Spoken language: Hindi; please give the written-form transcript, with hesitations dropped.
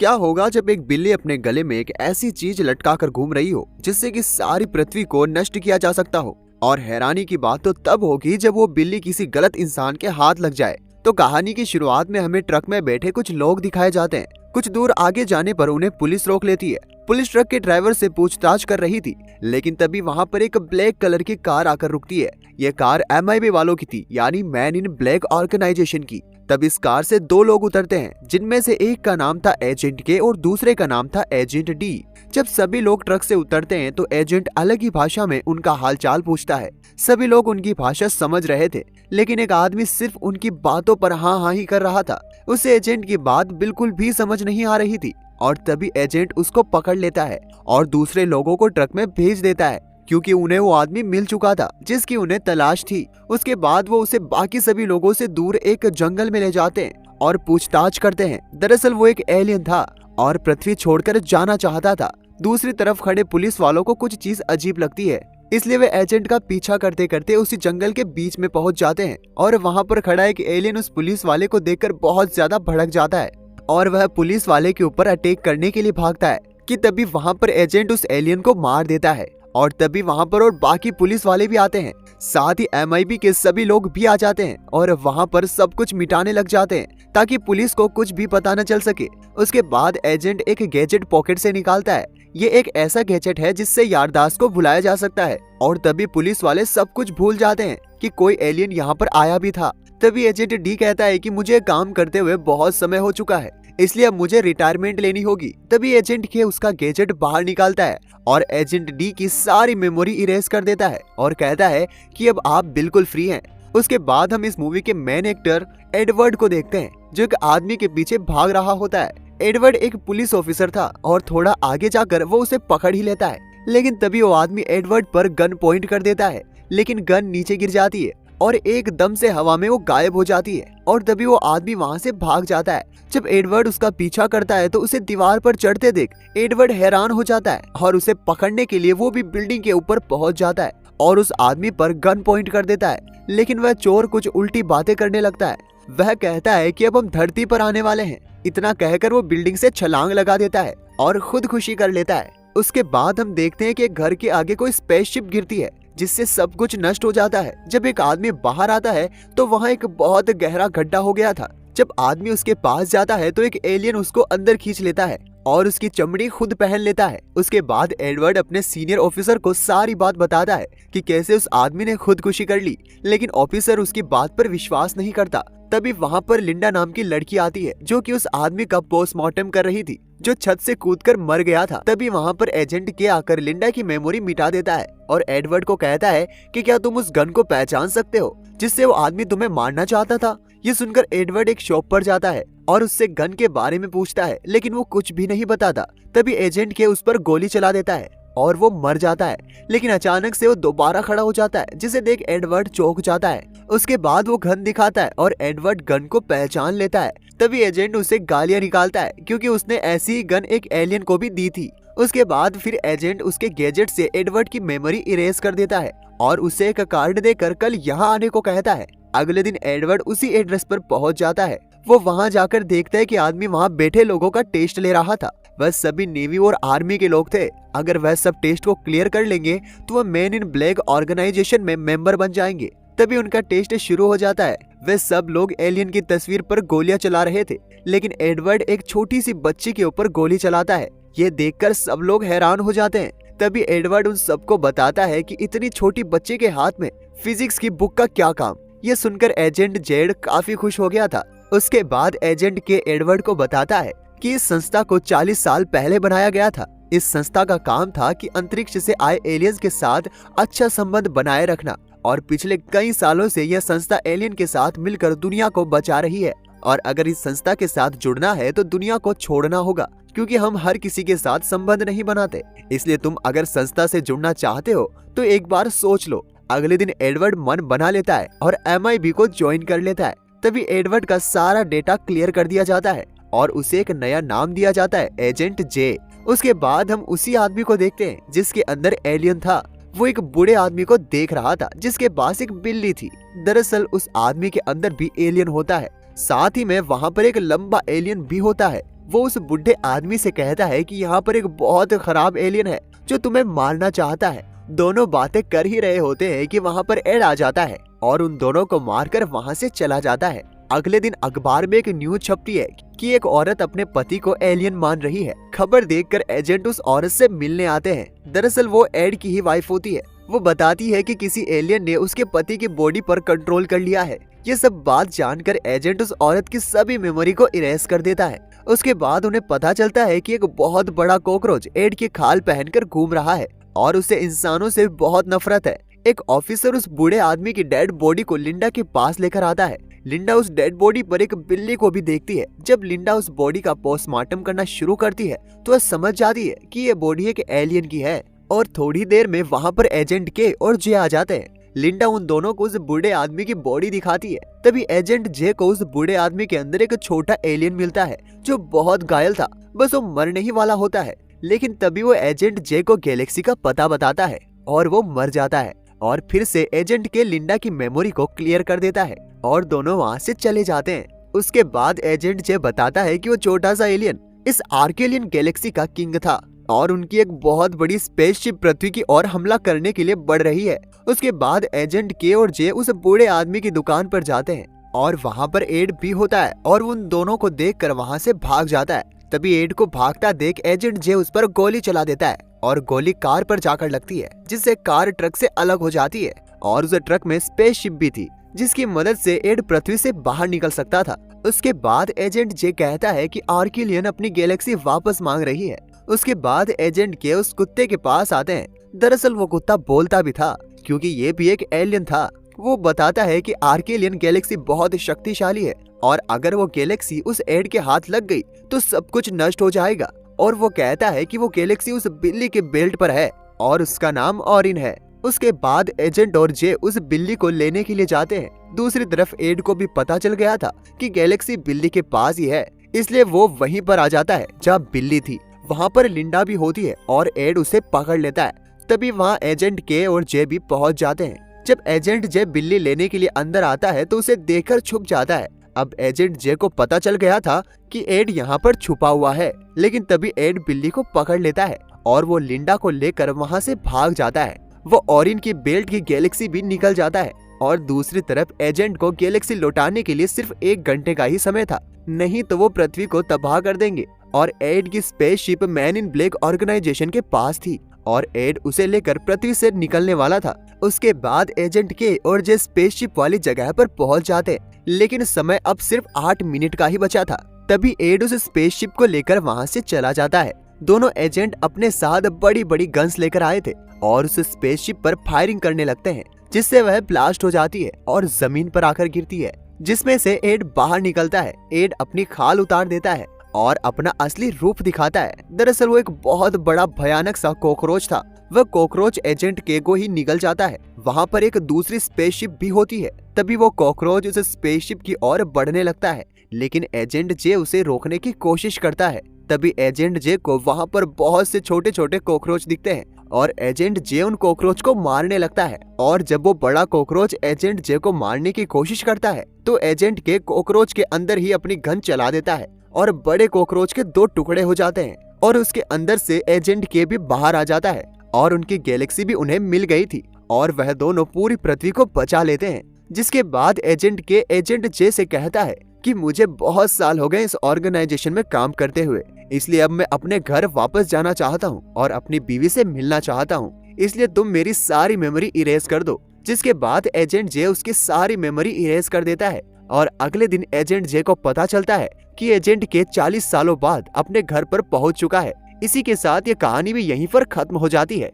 क्या होगा जब एक बिल्ली अपने गले में एक ऐसी चीज लटका कर घूम रही हो जिससे कि सारी पृथ्वी को नष्ट किया जा सकता हो। और हैरानी की बात तो तब होगी जब वो बिल्ली किसी गलत इंसान के हाथ लग जाए। तो कहानी की शुरुआत में हमें ट्रक में बैठे कुछ लोग दिखाए जाते हैं। कुछ दूर आगे जाने पर उन्हें पुलिस रोक लेती है। पुलिस ट्रक के ड्राइवर से पूछताछ कर रही थी, लेकिन तभी वहाँ पर एक ब्लैक कलर की कार आकर रुकती है। ये कार MIB वालों की थी, यानी मैन इन ब्लैक ऑर्गेनाइजेशन की। तब इस कार से दो लोग उतरते हैं, जिनमें से एक का नाम था एजेंट के और दूसरे का नाम था एजेंट D। जब सभी लोग ट्रक से उतरते हैं तो एजेंट अलग ही भाषा में उनका हालचाल पूछता है। सभी लोग उनकी भाषा समझ रहे थे, लेकिन एक आदमी सिर्फ उनकी बातों पर हाँ हाँ ही कर रहा था। उसे एजेंट की बात बिल्कुल भी समझ नहीं आ रही थी। और तभी एजेंट उसको पकड़ लेता है और दूसरे लोगों को ट्रक में भेज देता है, क्योंकि उन्हें वो आदमी मिल चुका था जिसकी उन्हें तलाश थी। उसके बाद वो उसे बाकी सभी लोगों से दूर एक जंगल में ले जाते हैं और पूछताछ करते हैं। दरअसल वो एक एलियन था और पृथ्वी छोड़कर जाना चाहता था। दूसरी तरफ खड़े पुलिस वालों को कुछ चीज अजीब लगती है, इसलिए वे एजेंट का पीछा करते करते उसी जंगल के बीच में पहुंच जाते हैं। और वहां पर खड़ा एक एलियन उस पुलिस वाले को देखकर बहुत ज्यादा भड़क जाता है और वह पुलिस वाले के ऊपर अटैक करने के लिए भागता है कि तभी वहां पर एजेंट उस एलियन को मार देता है। और तभी वहां पर और बाकी पुलिस वाले भी आते हैं, साथ ही MIB के सभी लोग भी आ जाते हैं और वहां पर सब कुछ मिटाने लग जाते हैं ताकि पुलिस को कुछ भी पता न चल सके। उसके बाद एजेंट एक गैजेट पॉकेट से निकालता है। ये एक ऐसा गैजेट है जिससे याददाश्त को भुलाया जा सकता है। और तभी पुलिस वाले सब कुछ भूल जाते हैं कि कोई एलियन यहाँ पर आया भी था। तभी एजेंट D कहता है कि मुझे काम करते हुए बहुत समय हो चुका है, इसलिए अब मुझे रिटायरमेंट लेनी होगी। तभी एजेंट के उसका गैजेट बाहर निकालता है और एजेंट D की सारी मेमोरी इरेज कर देता है और कहता है कि अब आप बिल्कुल फ्री हैं। उसके बाद हम इस मूवी के मेन एक्टर एडवर्ड को देखते हैं, जो एक आदमी के पीछे भाग रहा होता है। एडवर्ड एक पुलिस ऑफिसर था और थोड़ा आगे जाकर वो उसे पकड़ ही लेता है, लेकिन तभी वो आदमी एडवर्ड पर गन पॉइंट कर देता है, लेकिन गन नीचे गिर जाती है और एकदम से हवा में वो गायब हो जाती है। और तभी वो आदमी वहां से भाग जाता है। जब एडवर्ड उसका पीछा करता है तो उसे दीवार पर चढ़ते देख एडवर्ड हैरान हो जाता है और उसे पकड़ने के लिए वो भी बिल्डिंग के ऊपर पहुंच जाता है और उस आदमी पर गन पॉइंट कर देता है। लेकिन वह चोर कुछ उल्टी बातें करने लगता है। वह कहता है कि अब हम धरती पर आने वाले हैं। इतना कहकर वो बिल्डिंग से छलांग लगा देता है और खुदकुशी कर लेता है। उसके बाद हम देखते हैं कि घर के आगे कोई स्पेसशिप गिरती है, जिससे सब कुछ नष्ट हो जाता है। जब एक आदमी बाहर आता है तो वहाँ एक बहुत गहरा गड्ढा हो गया था। जब आदमी उसके पास जाता है तो एक एलियन उसको अंदर खींच लेता है और उसकी चमड़ी खुद पहन लेता है। उसके बाद एडवर्ड अपने सीनियर ऑफिसर को सारी बात बताता है कि कैसे उस आदमी ने खुदकुशी कर ली, लेकिन ऑफिसर उसकी बात पर विश्वास नहीं करता। तभी वहाँ पर लिंडा नाम की लड़की आती है, जो कि उस आदमी का पोस्टमार्टम कर रही थी, जो छत से कूदकर मर गया था। तभी वहाँ पर एजेंट के आकर लिंडा की मेमोरी मिटा देता है और एडवर्ड को कहता है कि क्या तुम उस गन को पहचान सकते हो जिससे वो आदमी तुम्हें मारना चाहता था। ये सुनकर एडवर्ड एक शॉप पर जाता है और उससे गन के बारे में पूछता है, लेकिन वो कुछ भी नहीं बताता। तभी एजेंट के उस पर गोली चला देता है और वो मर जाता है। लेकिन अचानक से वो दोबारा खड़ा हो जाता है, जिसे देख एडवर्ड चौंक जाता है। उसके बाद वो गन दिखाता है और एडवर्ड गन को पहचान लेता है। तभी एजेंट उसे गालियां निकालता है, क्योंकि उसने ऐसी ही गन एक एलियन को भी दी थी। उसके बाद फिर एजेंट उसके गैजेट से एडवर्ड की मेमोरी इरेज कर देता है और उसे एक कार्ड देकर कल यहाँ आने को कहता है। अगले दिन एडवर्ड उसी एड्रेस पर पहुंच जाता है। वो वहां जाकर देखता है कि आदमी वहां बैठे लोगों का टेस्ट ले रहा था। वह सभी नेवी और आर्मी के लोग थे। अगर वह सब टेस्ट को क्लियर कर लेंगे तो वह मैन इन ब्लैक ऑर्गेनाइजेशन में मेंबर बन जाएंगे। तभी उनका टेस्ट शुरू हो जाता है। वे सब लोग एलियन की तस्वीर पर गोलियां चला रहे थे, लेकिन एडवर्ड एक छोटी सी बच्ची के ऊपर गोली चलाता है। ये देखकर सब लोग हैरान हो जाते हैं। तभी एडवर्ड उन सबको बताता है कि इतनी छोटी बच्चे के हाथ में फिजिक्स की बुक का क्या काम। ये सुनकर एजेंट जेड काफी खुश हो गया था। उसके बाद एजेंट के एडवर्ड को बताता है कि इस संस्था को 40 साल पहले बनाया गया था। इस संस्था का काम था कि अंतरिक्ष से आए एलियंस के साथ अच्छा संबंध बनाए रखना, और पिछले कई सालों से यह संस्था एलियन के साथ मिलकर दुनिया को बचा रही है। और अगर इस संस्था के साथ जुड़ना है तो दुनिया को छोड़ना होगा, क्योंकि हम हर किसी के साथ संबंध नहीं बनाते। इसलिए तुम अगर संस्था से जुड़ना चाहते हो तो एक बार सोच लो। अगले दिन एडवर्ड मन बना लेता है और MIB को ज्वाइन कर लेता है। तभी एडवर्ड का सारा डेटा क्लियर कर दिया जाता है और उसे एक नया नाम दिया जाता है, एजेंट J। उसके बाद हम उसी आदमी को देखते हैं जिसके अंदर एलियन था। वो एक बूढ़े आदमी को देख रहा था जिसके पास एक बिल्ली थी। दरअसल उस आदमी के अंदर भी एलियन होता है। साथ ही में वहाँ पर एक लंबा एलियन भी होता है। वो उस बुढ़े आदमी से कहता है कि यहाँ पर एक बहुत खराब एलियन है जो तुम्हें मारना चाहता है। दोनों बातें कर ही रहे होते हैं कि वहाँ पर एड आ जाता है और उन दोनों को मारकर वहाँ से चला जाता है। अगले दिन अखबार में एक न्यूज छपती है कि एक औरत अपने पति को एलियन मान रही है। खबर देखकर एजेंट उस औरत से मिलने आते हैं। दरअसल वो एड की ही वाइफ होती है। वो बताती है कि किसी एलियन ने उसके पति की बॉडी पर कंट्रोल कर लिया है। ये सब बात जानकर एजेंट उस औरत की सभी मेमोरी को इरेज कर देता है। उसके बाद उन्हें पता चलता है कि एक बहुत बड़ा कॉकरोच एड की खाल पहनकर घूम रहा है और उसे इंसानों से बहुत नफरत है। एक ऑफिसर उस बूढ़े आदमी की डेड बॉडी को लिंडा के पास लेकर आता है। लिंडा उस डेड बॉडी पर एक बिल्ली को भी देखती है। जब लिंडा उस बॉडी का पोस्टमार्टम करना शुरू करती है तो वह समझ जाती है कि ये बॉडी एक एलियन की है और थोड़ी देर में वहाँ पर एजेंट के और जे आ जाते हैं। लिंडा उन दोनों को उस बूढ़े आदमी की बॉडी दिखाती है। तभी एजेंट जे को उस बूढ़े आदमी के अंदर एक छोटा एलियन मिलता है जो बहुत घायल था, बस वो मरने ही वाला होता है। लेकिन तभी वो एजेंट जे को गैलेक्सी का पता बताता है और वो मर जाता है और फिर से एजेंट के लिंडा की मेमोरी को क्लियर कर देता है और दोनों वहाँ से चले जाते हैं। उसके बाद एजेंट जे बताता है कि वो छोटा सा एलियन इस आर्केलियन गैलेक्सी का किंग था और उनकी एक बहुत बड़ी स्पेसशिप पृथ्वी की ओर हमला करने के लिए बढ़ रही है। उसके बाद एजेंट के और जे उस बूढ़े आदमी की दुकान पर जाते हैं और वहाँ पर एड भी होता है और उन दोनों को देखकर वहाँ से भाग जाता है। तभी एड को भागता देख एजेंट जे उस पर गोली चला देता है और गोली कार पर जाकर लगती है, जिससे कार ट्रक से अलग हो जाती है और उस ट्रक में स्पेसशिप भी थी जिसकी मदद से एड पृथ्वी से बाहर निकल सकता था। उसके बाद एजेंट जे कहता है कि आर्किलियन अपनी गैलेक्सी वापस मांग रही है। उसके बाद एजेंट के उस कुत्ते के पास आते हैं। दरअसल वो कुत्ता बोलता भी था क्योंकि ये भी एक एलियन था। वो बताता है कि आर्किलियन गैलेक्सी बहुत शक्तिशाली है और अगर वो गैलेक्सी उस एड के हाथ लग गई तो सब कुछ नष्ट हो जाएगा। और वो कहता है कि वो गैलेक्सी उस बिल्ली के बेल्ट पर है और उसका नाम ऑरिन है। उसके बाद एजेंट और जे उस बिल्ली को लेने के लिए जाते हैं। दूसरी तरफ एड को भी पता चल गया था कि गैलेक्सी बिल्ली के पास ही है, इसलिए वो वहीं पर आ जाता है जहाँ बिल्ली थी। वहाँ पर लिंडा भी होती है और एड उसे पकड़ लेता है। तभी वहाँ एजेंट के और जे भी पहुँच जाते हैं। जब एजेंट जे बिल्ली लेने के लिए अंदर आता है तो उसे देखकर छुप जाता है। अब एजेंट जे को पता चल गया था कि एड यहाँ पर छुपा हुआ है, लेकिन तभी एड बिल्ली को पकड़ लेता है और वो लिंडा को लेकर वहाँ से भाग जाता है। वो ऑरिन की बेल्ट की गैलेक्सी भी निकल जाता है और दूसरी तरफ एजेंट को गैलेक्सी लौटाने के लिए सिर्फ 1 घंटे का ही समय था, नहीं तो वो पृथ्वी को तबाह कर देंगे। और एड की spaceship man in black organization के पास थी और एड उसे लेकर पृथ्वी से निकलने वाला था। उसके बाद एजेंट के और जे स्पेसशिप वाली जगह पर पहुंच जाते, लेकिन समय अब सिर्फ 8 मिनट का ही बचा था। तभी एड उस स्पेसशिप को लेकर वहां से चला जाता है। दोनों एजेंट अपने साथ बड़ी बड़ी गन्स लेकर आए थे और उस स्पेसशिप पर फायरिंग करने लगते हैं, जिससे वह ब्लास्ट हो जाती है और जमीन पर आकर गिरती है, जिसमें से एड बाहर निकलता है। एड अपनी खाल उतार देता है और अपना असली रूप दिखाता है। दरअसल वो एक बहुत बड़ा भयानक सा कॉकरोच था। वह कॉकरोच एजेंट के को ही निकल जाता है। वहाँ पर एक दूसरी स्पेसशिप भी होती है। तभी वो कॉकरोच उस स्पेसशिप की ओर बढ़ने लगता है, लेकिन एजेंट जे उसे रोकने की कोशिश करता है। तभी एजेंट जे को वहाँ पर बहुत से छोटे छोटे कॉकरोच दिखते हैं और एजेंट जे उन कॉकरोच को मारने लगता है। और जब वो बड़ा कॉकरोच एजेंट जे को मारने की कोशिश करता है तो एजेंट के कॉकरोच के अंदर ही अपनी गन चला देता है और बड़े कॉकरोच के 2 टुकड़े हो जाते हैं और उसके अंदर से एजेंट के भी बाहर आ जाता है और उनकी गैलेक्सी भी उन्हें मिल गई थी और वह दोनों पूरी पृथ्वी को बचा लेते हैं। जिसके बाद एजेंट के एजेंट जे से कहता है कि मुझे बहुत साल हो गए इस ऑर्गेनाइजेशन में काम करते हुए, इसलिए अब मैं अपने घर वापस जाना चाहता हूँ और अपनी बीवी से मिलना चाहता हूँ, इसलिए तुम मेरी सारी मेमोरी इरेज कर दो। जिसके बाद एजेंट जे उसकी सारी मेमोरी इरेज कर देता है और अगले दिन एजेंट जे को पता चलता है कि एजेंट के 40 सालों बाद अपने घर पर पहुंच चुका है। इसी के साथ ये कहानी भी यहीं पर खत्म हो जाती है।